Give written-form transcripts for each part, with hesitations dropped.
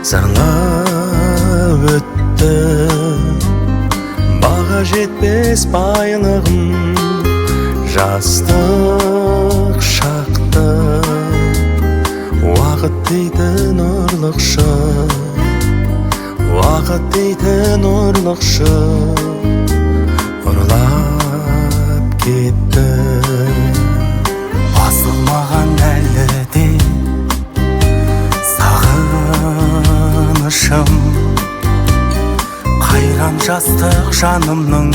зарлап өтті. Баға жетпес байлығым жастық шақты. Уақыт дейтін ұрлықшы, уақыт дейтін ұрлықшы ұрлап кетті. Басылмаған әлі де сағынышым, қайран жастық жанымның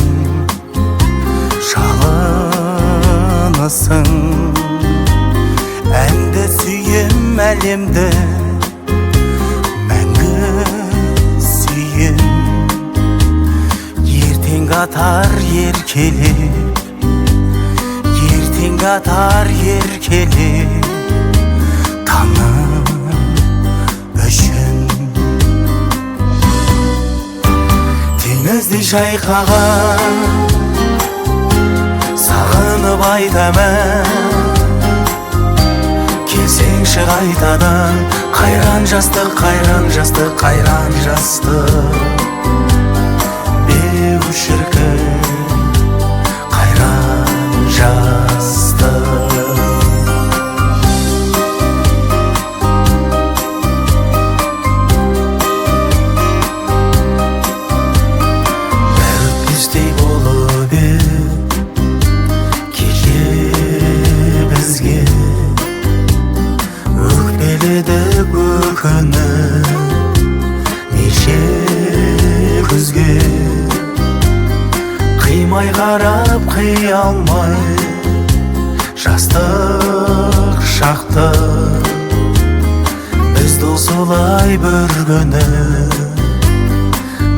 жалынысың. Әнді сүйем әлемді, мәңгі сүйем. Ертең атар еркелеп, ертең атар еркелеп, таңым үшін. Теңіздей шайқаған сағынып айтамын, келсеңші қайтадан. Қайран жастық, қайран жастық, қайран жастық. Беу шіркін қайран жастық. Бәрі болып кеше бізге, өкпеледі көкіні неше күзге. Қимай қарап қия алмай жастық шақты. Біз досылай бір күні,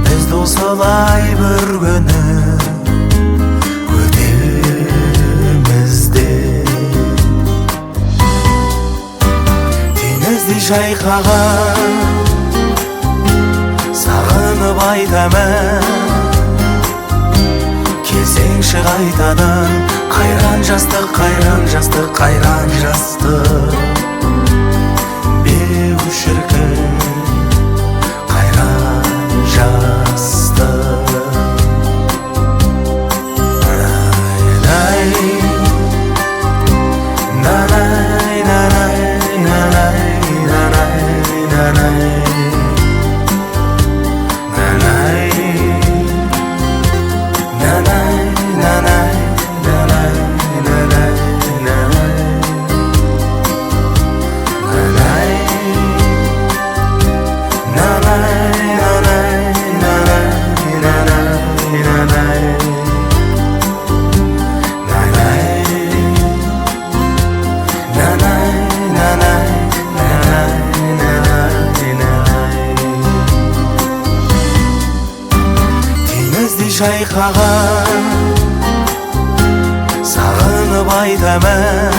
біз досылай бір күні өтемізде. Теңіздей шайқаған сағынып айтамын, келсеңші қайтадан. Қайран жастық, қайран жастық, қайран жастық. Беу шіркін қайран жастық. Нанай, нанай, нанай, нанай, нанай, нанай, нанай, нанай, нанай, нанай, нанай, нанай, нанай, нанай, нанай, шайқаған сағынып айтамын,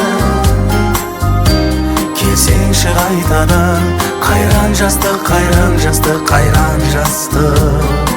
келсеңші қайтадан. Қайран жастық, қайран жастық, қайран жастық.